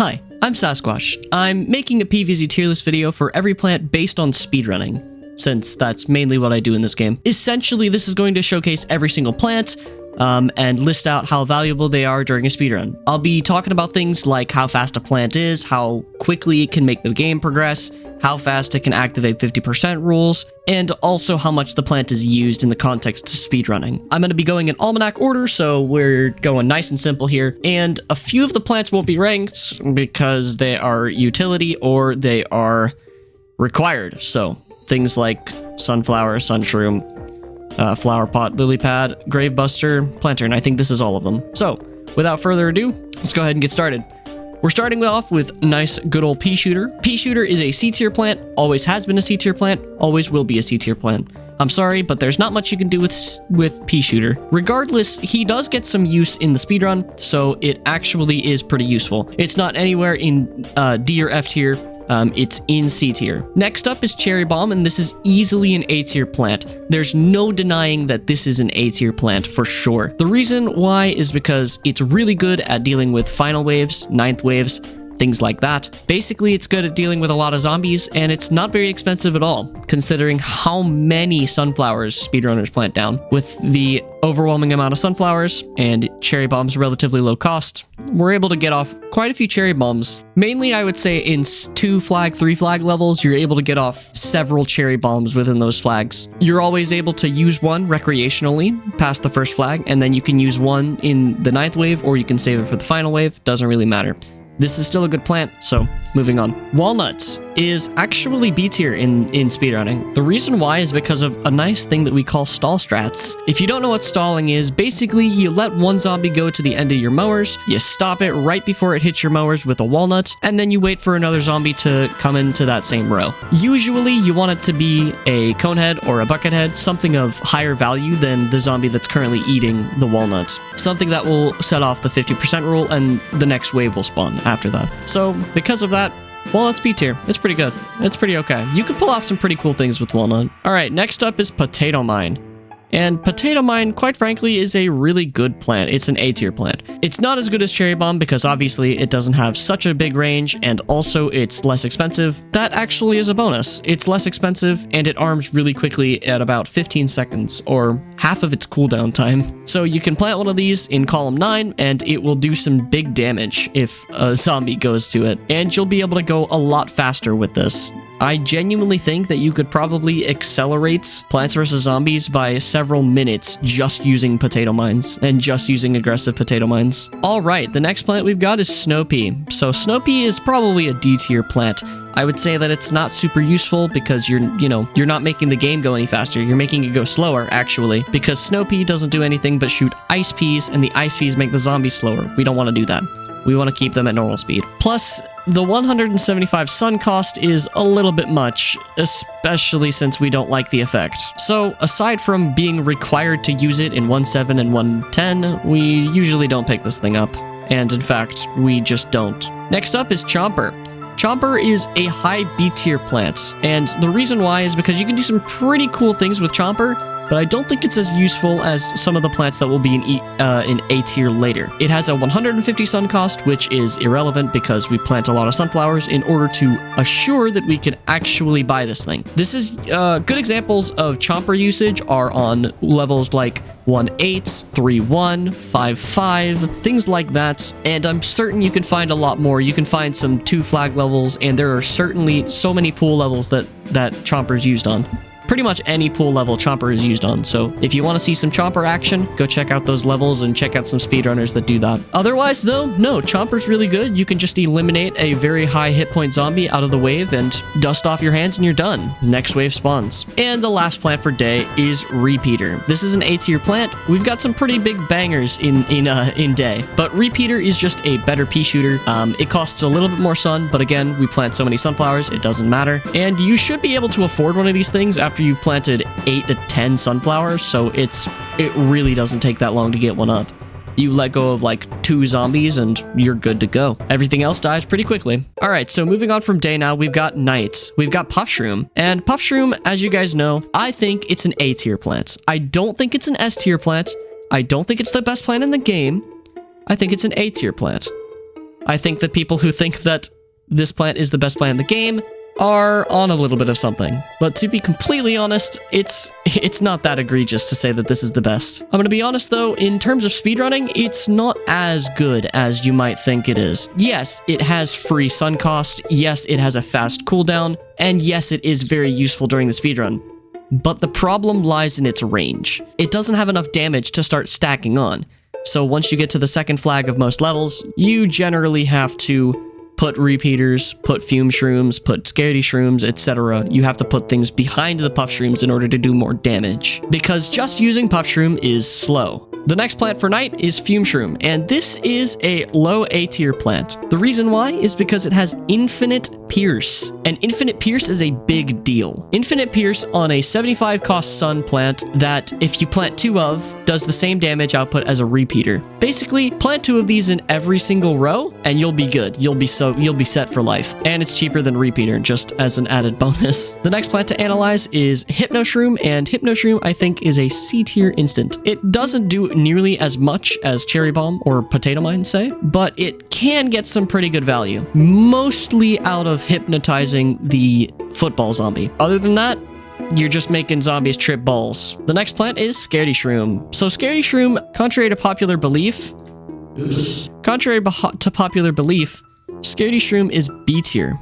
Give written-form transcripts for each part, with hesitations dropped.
Hi, I'm Sasquatch. I'm making a PvZ tier list video for every plant based on speedrunning, since that's mainly what I do in this game. Essentially, this is going to showcase every single plant, and list out how valuable they are during a speedrun. I'll be talking about things like how fast a plant is, how quickly it can make the game progress, how fast it can activate 50% rules, and also how much the plant is used in the context of speedrunning. I'm going to be going in almanac order, so we're going nice and simple here, and a few of the plants won't be ranked because they are utility or they are required. So things like sunflower, sunshroom, flower pot, lily pad, grave buster, planter, and I think this is all of them. So without further ado, let's go ahead and get started. We're starting off with nice good old Peashooter. Peashooter is a C tier plant, always has been a C tier plant, always will be a C tier plant. I'm sorry, but there's not much you can do with Peashooter. Regardless, he does get some use in the speedrun, so it actually is pretty useful. It's not anywhere in D or F tier. It's in C tier. Next up is Cherry Bomb, and this is easily an A tier plant. There's no denying that this is an A tier plant for sure. The reason why is because it's really good at dealing with final waves, ninth waves, things like that. Basically, it's good at dealing with a lot of zombies, and it's not very expensive at all, considering how many sunflowers speedrunners plant down. With the overwhelming amount of sunflowers and Cherry Bomb's relatively low cost, we're able to get off quite a few Cherry Bombs. Mainly, I would say in 2 flag, 3 flag levels, you're able to get off several Cherry Bombs within those flags. You're always able to use one recreationally past the first flag, and then you can use one in the 9th wave, or you can save it for the final wave. Doesn't really matter. This is still a good plant, so moving on. Walnut is actually B tier in speedrunning. The reason why is because of a nice thing that we call stall strats. If you don't know what stalling is, basically you let one zombie go to the end of your mowers, you stop it right before it hits your mowers with a walnut, and then you wait for another zombie to come into that same row. Usually you want it to be a conehead or a buckethead, something of higher value than the zombie that's currently eating the walnut. Something that will set off the 50% rule, and the next wave will spawn after that. So because of that, Walnut's B tier. It's pretty good. It's pretty okay. You can pull off some pretty cool things with Walnut. All right, next up is Potato Mine. And Potato Mine, quite frankly, is a really good plant. It's an A tier plant. It's not as good as Cherry Bomb because obviously it doesn't have such a big range, and also it's less expensive. That actually is a bonus. It's less expensive and it arms really quickly at about 15 seconds, or half of its cooldown time. So you can plant one of these in column 9 and it will do some big damage if a zombie goes to it. And you'll be able to go a lot faster with this. I genuinely think that you could probably accelerate Plants vs. Zombies by several minutes just using potato mines and just using aggressive potato mines. All right, the next plant we've got is Snow Pea. So Snow Pea is probably a D tier plant. I would say that it's not super useful because you're not making the game go any faster. You're making it go slower, actually, because Snow Pea doesn't do anything but shoot ice peas, and the ice peas make the zombies slower. We don't want to do that. We want to keep them at normal speed. Plus, the 175 sun cost is a little bit much, especially since we don't like the effect. So, aside from being required to use it in 1.7 and 1.10, we usually don't pick this thing up. And in fact, we just don't. Next up is Chomper. Chomper is a high B tier plant, and the reason why is because you can do some pretty cool things with Chomper, but I don't think it's as useful as some of the plants that will be in A tier later. It has a 150 sun cost, which is irrelevant because we plant a lot of sunflowers in order to assure that we can actually buy this thing. This is good examples of Chomper usage are on levels like 1.8, 3.1, 5.5, things like that, and I'm certain you can find a lot more. You can find some 2 flag levels, and there are certainly so many pool levels that Chomper is used on. Pretty much any pool level Chomper is used on, so if you want to see some Chomper action, go check out those levels and check out some speedrunners that do that. Otherwise, though, no, Chomper's really good. You can just eliminate a very high hit point zombie out of the wave and dust off your hands and you're done. Next wave spawns. And the last plant for day is Repeater. This is an A tier plant. We've got some pretty big bangers in day, but Repeater is just a better Peashooter. It costs a little bit more sun, but again, we plant so many sunflowers, it doesn't matter. And you should be able to afford one of these things after you've planted 8 to 10 sunflowers, so it really doesn't take that long to get one up. You let go of like 2 zombies and you're good to go. Everything else dies pretty quickly. All right, so moving on from day now, we've got night. We've got Puff Shroom. And Puff Shroom, as you guys know, I think it's an A tier plant. I don't think it's an S tier plant. I don't think it's the best plant in the game. I think it's an A tier plant. I think that people who think that this plant is the best plant in the game are on a little bit of something. But to be completely honest, it's not that egregious to say that this is the best. I'm gonna be honest though, in terms of speedrunning, it's not as good as you might think it is. Yes, it has free sun cost, yes, it has a fast cooldown, and yes, it is very useful during the speedrun. But the problem lies in its range. It doesn't have enough damage to start stacking on. So once you get to the second flag of most levels, you generally have to put repeaters, put Fum Shrooms, put Scaredy Shrooms, etc. You have to put things behind the Puff Shrooms in order to do more damage, because just using Puff Shroom is slow. The next plant for night is Fum Shroom, and this is a low A tier plant. The reason why is because it has infinite pierce, and infinite pierce is a big deal. Infinite pierce on a 75 cost sun plant that, if you plant 2 of, does the same damage output as a repeater. Basically, plant 2 of these in every single row, and you'll be good. You'll be set for life, and it's cheaper than repeater, just as an added bonus. The next plant to analyze is Hypno Shroom, and Hypno Shroom I think is a C tier instant. It doesn't do nearly as much as Cherry Bomb or Potato Mine, say, but it can get some pretty good value, mostly out of hypnotizing the football zombie. Other than that, you're just making zombies trip balls. The next plant is Scaredy Shroom. So Scaredy Shroom, contrary to popular belief, Scaredy Shroom is B tier.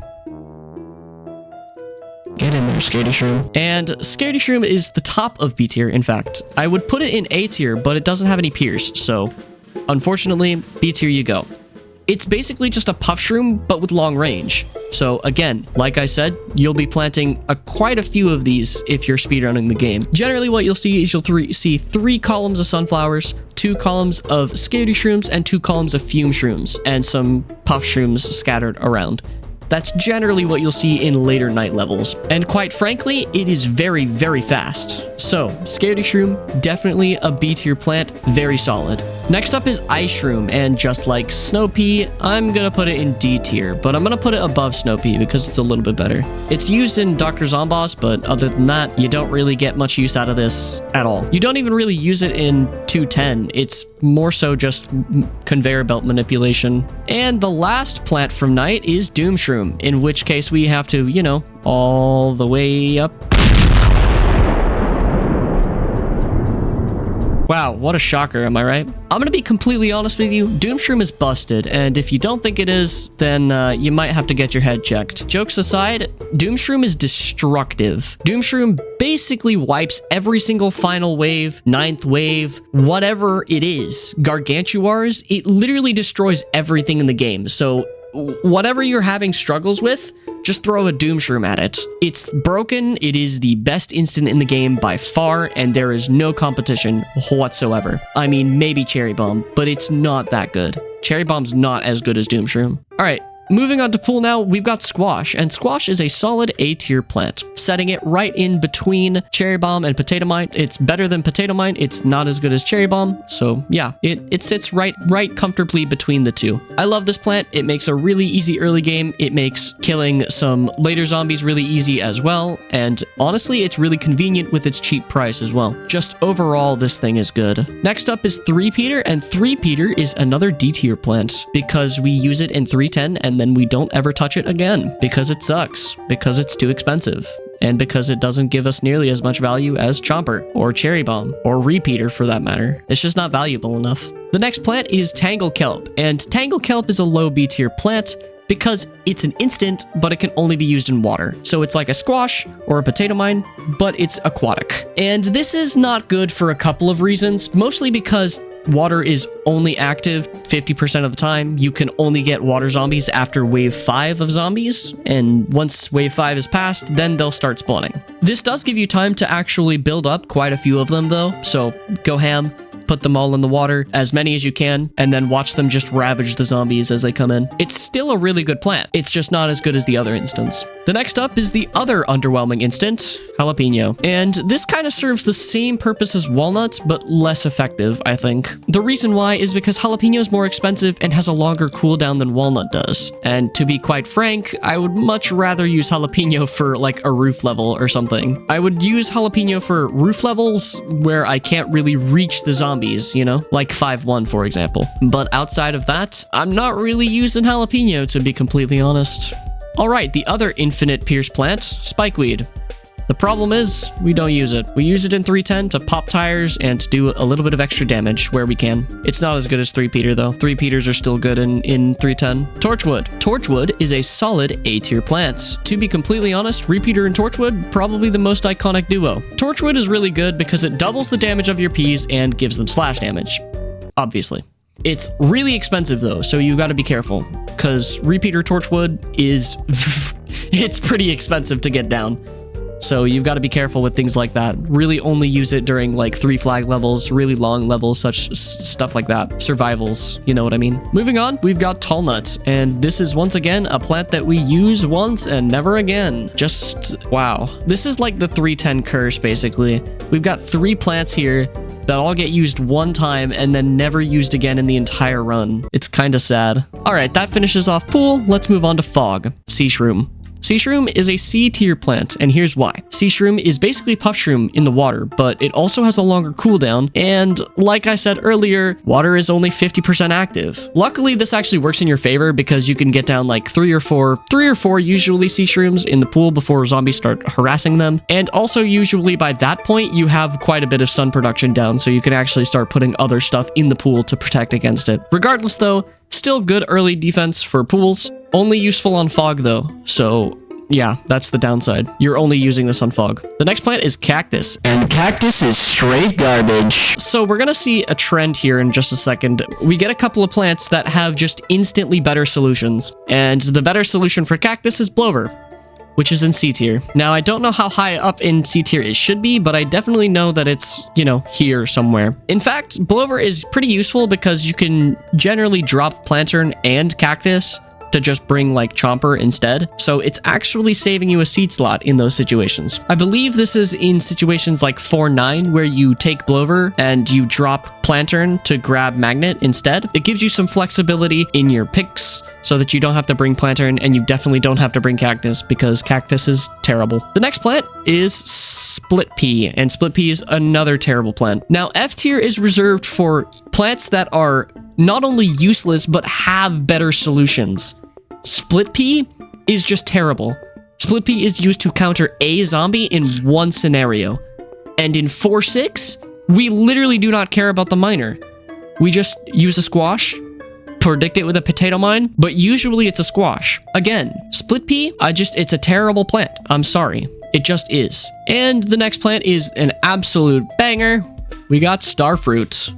Get in there, Scaredy Shroom. And Scaredy Shroom is the top of B tier, in fact. I would put it in A tier, but it doesn't have any pierce, so unfortunately, B tier you go. It's basically just a Puff Shroom, but with long range. So again, like I said, you'll be planting quite a few of these if you're speedrunning the game. Generally, what you'll see is you'll see 3 columns of sunflowers, 2 columns of Scaredy Shrooms, and 2 columns of Fum Shrooms, and some Puff Shrooms scattered around. That's generally what you'll see in later night levels. And quite frankly, it is very, very fast. So, Scaredy Shroom, definitely a B tier plant, very solid. Next up is Iceo, and just like Snow Pea, I'm gonna put it in D tier, but I'm gonna put it above Snow Pea because it's a little bit better. It's used in Dr. Zomboss, but other than that, you don't really get much use out of this at all. You don't even really use it in 210. It's more so just conveyor belt manipulation. And the last plant from night is Gloom Shroom, in which case we have to, you know, all the way up. Wow, what a shocker, am I right? I'm gonna be completely honest with you, Gloom Shroom is busted, and if you don't think it is, then you might have to get your head checked. Jokes aside, Gloom Shroom is destructive. Gloom Shroom basically wipes every single final wave, 9th wave, whatever it is. Gargantuars, it literally destroys everything in the game, so whatever you're having struggles with, just throw a Gloom Shroom at it. It's broken, it is the best instant in the game by far, and there is no competition whatsoever. I mean, maybe Cherry Bomb, but it's not that good. Cherry Bomb's not as good as Gloom Shroom. Alright, moving on to pool now, we've got Squash, and Squash is a solid A tier plant. Setting it right in between Cherry Bomb and Potato Mine. It's better than Potato Mine, it's not as good as Cherry Bomb, so yeah, it sits right comfortably between the two. I love this plant, it makes a really easy early game, it makes killing some later zombies really easy as well, and honestly, it's really convenient with its cheap price as well. Just overall, this thing is good. Next up is 3-peater, and 3-peater is another D tier plant, because we use it in 310, and then we don't ever touch it again, because it sucks, because it's too expensive, and because it doesn't give us nearly as much value as Chomper, or Cherry Bomb, or Repeater for that matter. It's just not valuable enough. The next plant is Tangle Kelp, and Tangle Kelp is a low B tier plant because it's an instant, but it can only be used in water. So it's like a Squash or a Potato Mine, but it's aquatic. And this is not good for a couple of reasons, mostly because water is only active 50% of the time. You can only get water zombies after wave 5 of zombies, and once wave 5 is passed, then they'll start spawning. This does give you time to actually build up quite a few of them though, so go ham. Put them all in the water, as many as you can, and then watch them just ravage the zombies as they come in. It's still a really good plant. It's just not as good as the other instance. The next up is the other underwhelming instant, Jalapeno. And this kind of serves the same purpose as Walnut, but less effective, I think. The reason why is because Jalapeno is more expensive and has a longer cooldown than Walnut does. And to be quite frank, I would much rather use Jalapeno for like a roof level or something. I would use Jalapeno for roof levels where I can't really reach the zombies zombies, you know, like 5-1, for example. But outside of that, I'm not really using Jalapeno, to be completely honest. All right, the other infinite pierce plant, Spikeweed. The problem is, we don't use it. We use it in 310 to pop tires and to do a little bit of extra damage where we can. It's not as good as 3-peater though. 3-peaters are still good in 310. Torchwood. Torchwood is a solid A tier plant. To be completely honest, repeater and Torchwood, probably the most iconic duo. Torchwood is really good because it doubles the damage of your peas and gives them slash damage. Obviously. It's really expensive though, so you gotta be careful. Because repeater Torchwood is... it's pretty expensive to get down. So you've got to be careful with things like that. Really only use it during like 3 flag levels, really long levels, such stuff like that. Survivals, you know what I mean? Moving on, we've got Tnut, and this is once again a plant that we use once and never again. Just, wow. This is like the 310 curse, basically. We've got 3 plants here that all get used one time and then never used again in the entire run. It's kind of sad. All right, that finishes off Pool. Let's move on to Fog. Sea Shroom. Sea Shroom is a C tier plant, and here's why. Sea Shroom is basically Puff Shroom in the water, but it also has a longer cooldown, and like I said earlier, water is only 50% active. Luckily, this actually works in your favor because you can get down like 3 or 4 usually Sea Shrooms in the pool before zombies start harassing them, and also usually by that point, you have quite a bit of sun production down, so you can actually start putting other stuff in the pool to protect against it. Regardless though, still good early defense for pools. Only useful on Fog though, so yeah, that's the downside. You're only using this on Fog. The next plant is Cactus, and Cactus is straight garbage. So we're gonna see a trend here in just a second. We get a couple of plants that have just instantly better solutions, and the better solution for Cactus is Blover, which is in C tier. Now, I don't know how high up in C tier it should be, but I definitely know that it's, you know, here somewhere. In fact, Blover is pretty useful because you can generally drop Plantern and Cactus to just bring like Chomper instead. So it's actually saving you a seed slot in those situations. I believe this is in situations like 4-9 where you take Blover and you drop Plantern to grab Magnet instead. It gives you some flexibility in your picks so that you don't have to bring Plantern and you definitely don't have to bring Cactus because Cactus is terrible. The next plant is Split Pea, and Split Pea is another terrible plant. Now, F tier is reserved for plants that are not only useless, but have better solutions. Split Pea is just terrible. Split Pea is used to counter a zombie in one scenario. And in 4-6, we literally do not care about the miner. We just use a squash, predict it with a potato mine, but usually it's a squash. Again, Split Pea, it's a terrible plant. I'm sorry. It just is. And the next plant is an absolute banger. We got Starfruit.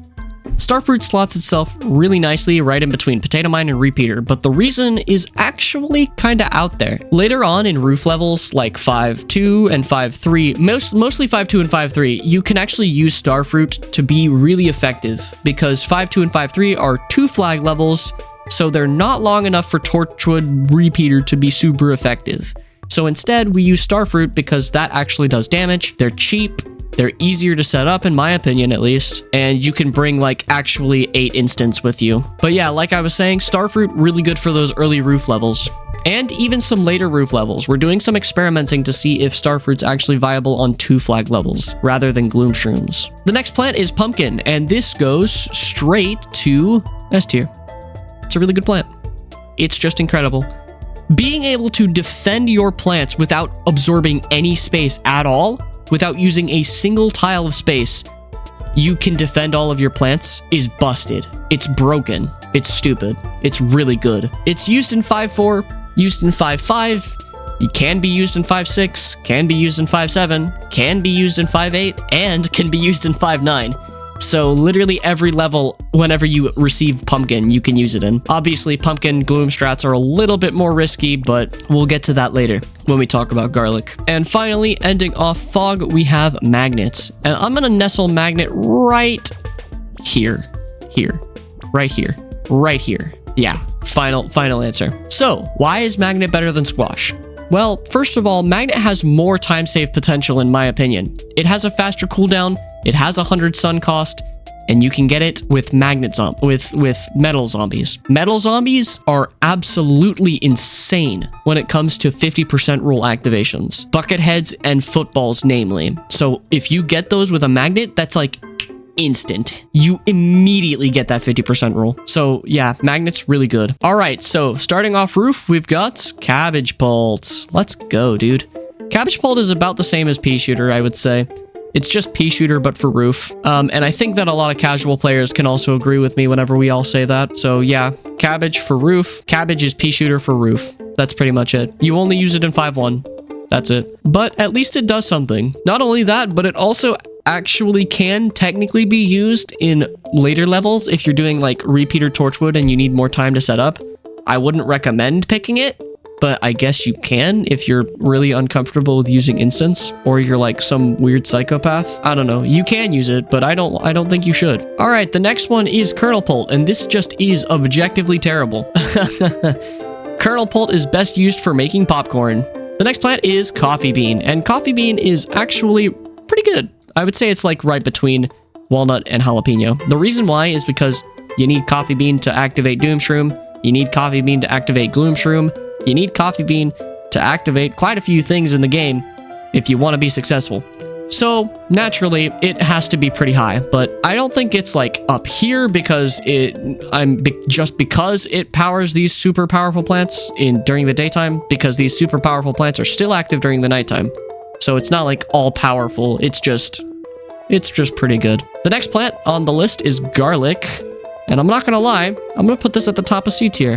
Starfruit slots itself really nicely right in between Potato Mine and Repeater, but the reason is actually kinda out there. Later on in roof levels like 5-2 and 5-3, mostly 5-2 and 5-3, you can actually use Starfruit to be really effective because 5-2 and 5-3 are 2 flag levels, so they're not long enough for Torchwood Repeater to be super effective. So instead, we use Starfruit because that actually does damage. They're cheap. They're easier to set up, in my opinion, at least. And you can bring, like, actually 8 instants with you. But yeah, like I was saying, Starfruit, really good for those early roof levels. And even some later roof levels. We're doing some experimenting to see if Starfruit's actually viable on 2 flag levels, rather than Gloom Shrooms. The next plant is Pumpkin, and this goes straight to S tier. It's a really good plant. It's just incredible. Being able to defend your plants without absorbing any space at all, without using a single tile of space, you can defend all of your plants is busted. It's broken. It's stupid. It's really good. It's used in 5-4, used in 5-5, it can be used in 5-6, can be used in 5-7, can be used in 5-8, and can be used in 5-9. So literally every level, whenever you receive Pumpkin, you can use it in. Obviously, Pumpkin Gloom strats are a little bit more risky, but we'll get to that later when we talk about Garlic. And finally, ending off Fog, we have Magnets. And I'm gonna nestle Magnet right here. Right here. Yeah, final answer. So, why is Magnet better than Squash? Well, first of all, Magnet has more time save potential in my opinion. It has a faster cooldown, it has 100 sun cost, and you can get it with with metal zombies. Metal zombies are absolutely insane when it comes to 50% rule activations. Bucket heads and footballs namely. So if you get those with a magnet, that's like instant. You immediately get that 50% roll. So yeah, magnet's really good. All right, so starting off roof, we've got Cabbage Pult. Let's go, dude. Cabbage Pult is about the same as Peashooter, I would say. It's just Peashooter, but for roof. And I think that a lot of casual players can also agree with me whenever we all say that. So yeah, Cabbage for roof. Cabbage is Peashooter for roof. That's pretty much it. You only use it in 5-1. That's it. But at least it does something. Not only that, but it also actually can technically be used in later levels if you're doing like repeater Torchwood and you need more time to set up. I wouldn't recommend picking it, but I guess you can if you're really uncomfortable with using instants or you're like some weird psychopath. I don't know. You can use it, but I don't think you should. All right, the next one is Kernel Pult, and this just is objectively terrible. Kernel Pult is best used for making popcorn. The next plant is Coffee Bean, and Coffee Bean is actually pretty good. I would say it's like right between Walnut and Jalapeno. The reason why is because you need Coffee Bean to activate Doom Shroom, you need Coffee Bean to activate Gloom Shroom, you need Coffee Bean to activate quite a few things in the game if you want to be successful. So naturally, it has to be pretty high, but I don't think it's like up here because just because it powers these super powerful plants during the daytime, because these super powerful plants are still active during the nighttime. So it's not like all powerful. It's just pretty good. The next plant on the list is garlic. And I'm not going to lie, I'm going to put this at the top of C tier.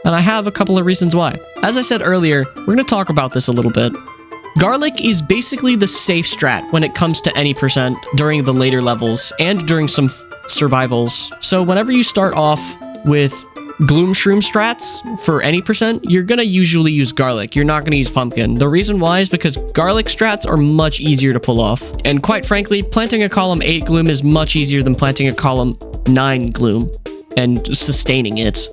And I have a couple of reasons why. As I said earlier, we're going to talk about this a little bit. Garlic is basically the safe strat when it comes to any percent during the later levels and during some survivals. So whenever you start off with Gloom Shroom strats for any percent, you're going to usually use garlic. You're not going to use pumpkin. The reason why is because garlic strats are much easier to pull off. And quite frankly, planting a column 8 gloom is much easier than planting a column 9 gloom and sustaining it.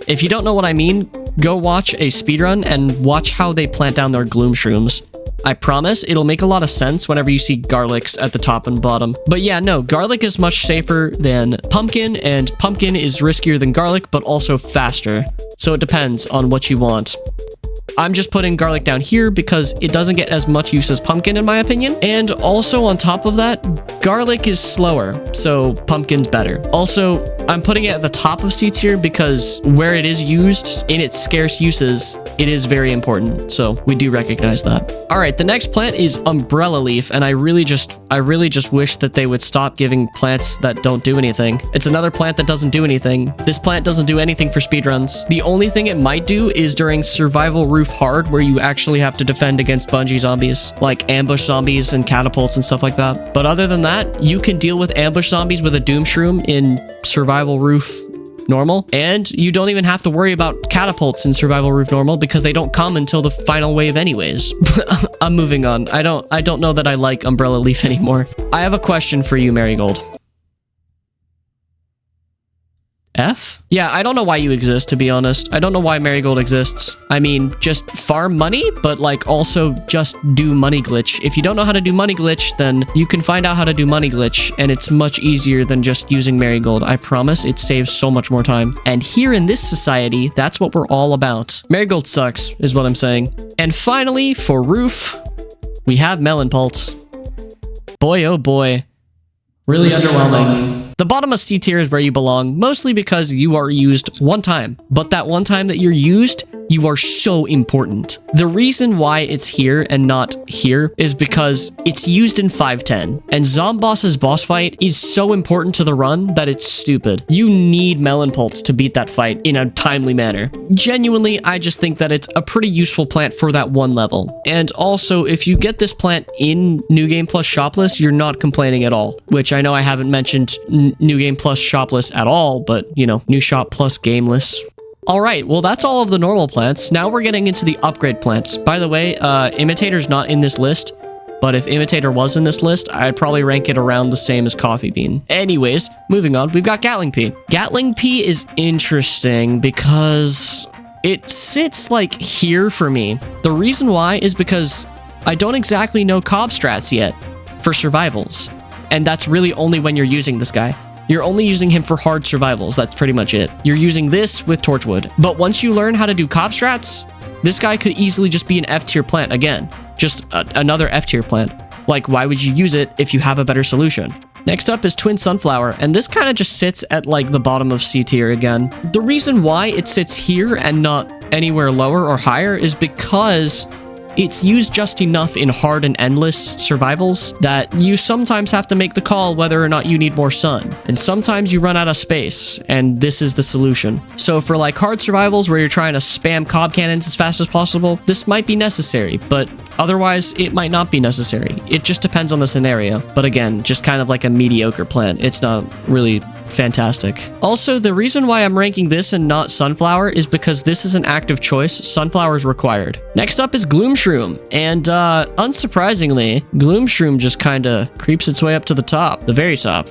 If you don't know what I mean, go watch a speedrun and watch how they plant down their Gloom Shrooms. I promise it'll make a lot of sense whenever you see garlics at the top and bottom. But yeah, no, garlic is much safer than pumpkin, and pumpkin is riskier than garlic, but also faster. So it depends on what you want. I'm just putting garlic down here because it doesn't get as much use as pumpkin in my opinion. And also on top of that, garlic is slower, so pumpkin's better. Also, I'm putting it at the top of C tier because where it is used in its scarce uses, it is very important. So we do recognize that. All right, the next plant is umbrella leaf, and I really just wish that they would stop giving plants that don't do anything. It's another plant that doesn't do anything. This plant doesn't do anything for speedruns. The only thing it might do is during survival roof hard, where you actually have to defend against bungee zombies, like ambush zombies and catapults and stuff like that. But other than that, you can deal with ambush zombies with a Doom Shroom in survival roof normal, and you don't even have to worry about catapults in survival roof normal because they don't come until the final wave anyways. I'm moving on. I don't know that I like umbrella leaf anymore. I have a question for you, Marigold. F? Yeah, I don't know why you exist, to be honest. I don't know why Marigold exists. I mean, just farm money, but like also just do money glitch. If you don't know how to do money glitch, then you can find out how to do money glitch, and it's much easier than just using Marigold. I promise it saves so much more time. And here in this society, that's what we're all about. Marigold sucks, is what I'm saying. And finally, for roof, we have Melon Pult. Boy, oh boy. Really underwhelming. The bottom of C tier is where you belong, mostly because you are used one time. But that one time that you're used, you are so important. The reason why it's here and not here is because it's used in 510. And Zomboss's boss fight is so important to the run that it's stupid. You need Melon Pults to beat that fight in a timely manner. Genuinely, I just think that it's a pretty useful plant for that one level. And also, if you get this plant in New Game Plus Shopless, you're not complaining at all. Which I know I haven't mentioned New Game Plus Shopless at all, but, you know, New Shop Plus Gameless. Alright, well that's all of the normal plants. Now we're getting into the upgrade plants. By the way, Imitator's not in this list, but if Imitator was in this list, I'd probably rank it around the same as Coffee Bean. Anyways, moving on, we've got Gatling Pea. Gatling Pea is interesting because it sits like here for me. The reason why is because I don't exactly know cob strats yet for survivals. And that's really only when you're using this guy. You're only using him for hard survivals. That's pretty much it. You're using this with Torchwood. But once you learn how to do cob strats, this guy could easily just be an F tier plant again. Just another F tier plant. Like, why would you use it if you have a better solution? Next up is Twin Sunflower, and this kind of just sits at like the bottom of C tier again. The reason why it sits here and not anywhere lower or higher is because it's used just enough in hard and endless survivals that you sometimes have to make the call whether or not you need more sun. And sometimes you run out of space, and this is the solution. So for like hard survivals where you're trying to spam cob cannons as fast as possible, this might be necessary, but otherwise it might not be necessary. It just depends on the scenario. But again, just kind of like a mediocre plant. It's not really fantastic. Also, the reason why I'm ranking this and not Sunflower is because this is an active choice. Sunflower is required. Next up is Gloom Shroom, and unsurprisingly, Gloom Shroom just kind of creeps its way up to the top, the very top.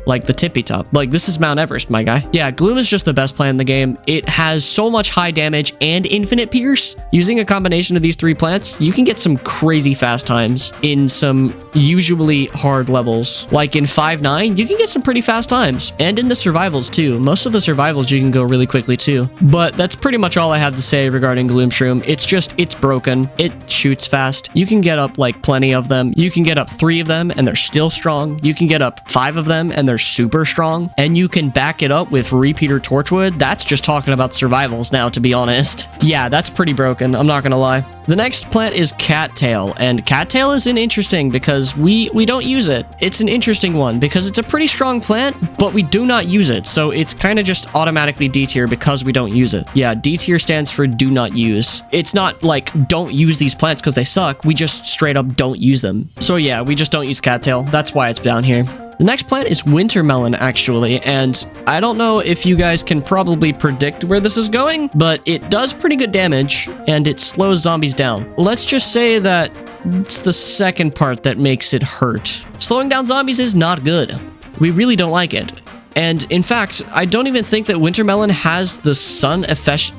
Like the tippy top. Like, this is Mount Everest, my guy. Yeah, Gloom is just the best plant in the game. It has so much high damage and infinite pierce. Using a combination of these three plants, you can get some crazy fast times in some usually hard levels. Like in 5-9, you can get some pretty fast times. And in the survivals too. Most of the survivals you can go really quickly too. But that's pretty much all I have to say regarding Gloom Shroom. It's broken. It shoots fast. You can get up like plenty of them. You can get up 3 of them and they're still strong. You can get up 5 of them and they're super strong, and you can back it up with repeater torchwood. That's just talking about survivals now, to be honest. Yeah, that's pretty broken, I'm not gonna lie. The next plant is Cattail, and Cattail is interesting because we don't use it. It's an interesting one because it's a pretty strong plant, but we do not use it, so it's kind of just automatically D tier because we don't use it. Yeah, D tier stands for do not use. It's not like don't use these plants because they suck, we just straight up don't use them. So yeah, we just don't use Cattail. That's why it's down here. The next plant is Wintermelon, actually, and I don't know if you guys can probably predict where this is going, but it does pretty good damage, and it slows zombies down. Let's just say that it's the second part that makes it hurt. Slowing down zombies is not good. We really don't like it. And in fact, I don't even think that Wintermelon has the sun effect.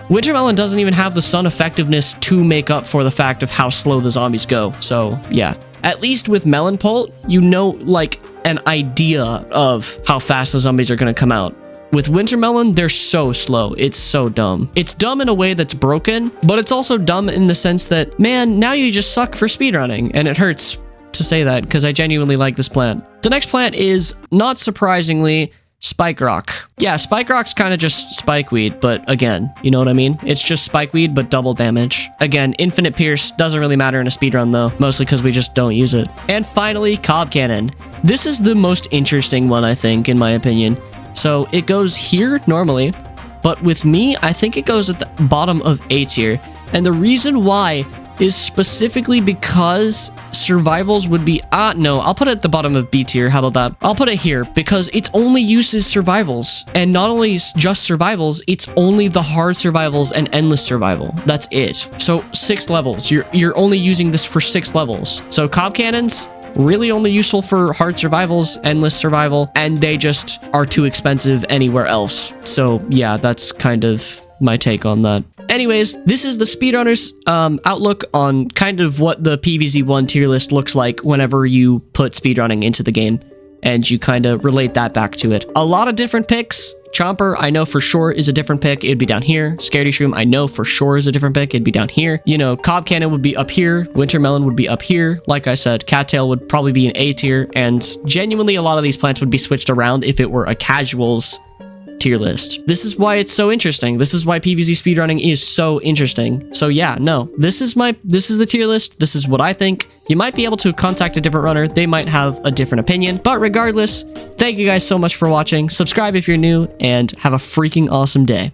Wintermelon doesn't even have the sun effectiveness to make up for the fact of how slow the zombies go, so yeah. At least with Melon Pult, you know, like, an idea of how fast the zombies are going to come out. With Wintermelon, they're so slow. It's so dumb. It's dumb in a way that's broken, but it's also dumb in the sense that, man, now you just suck for speedrunning, and it hurts to say that because I genuinely like this plant. The next plant is, not surprisingly, Spike Rock. Yeah, Spike Rock's kind of just Spikeweed, but again, you know what I mean? It's just Spikeweed, but double damage. Again, infinite pierce doesn't really matter in a speedrun though, mostly because we just don't use it. And finally, Cob Cannon. This is the most interesting one, I think, in my opinion. So it goes here normally, but with me, I think it goes at the bottom of A tier. And the reason why is specifically because survivals would be, no, I'll put it at the bottom of B tier. How about that? I'll put it here because its only use is survivals, and not only just survivals, it's only the hard survivals and endless survival. That's it. So 6 levels. You're only using this for 6 levels. So cob cannons, really only useful for hard survivals, endless survival, and they just are too expensive anywhere else. So yeah, that's kind of my take on that. Anyways, this is the speedrunners outlook on kind of what the PvZ 1 tier list looks like whenever you put speedrunning into the game, and you kind of relate that back to it. A lot of different picks. Chomper, I know for sure is a different pick. It'd be down here. Scaredy Shroom, I know for sure is a different pick. It'd be down here. You know, Cob Cannon would be up here. Wintermelon would be up here. Like I said, Cattail would probably be an A tier, and genuinely a lot of these plants would be switched around if it were a casuals tier list. This is why it's so interesting. This is why PvZ speedrunning is so interesting. So yeah, no, this is the tier list. This is what I think. You might be able to contact a different runner. They might have a different opinion, but regardless, thank you guys so much for watching. Subscribe if you're new, and have a freaking awesome day.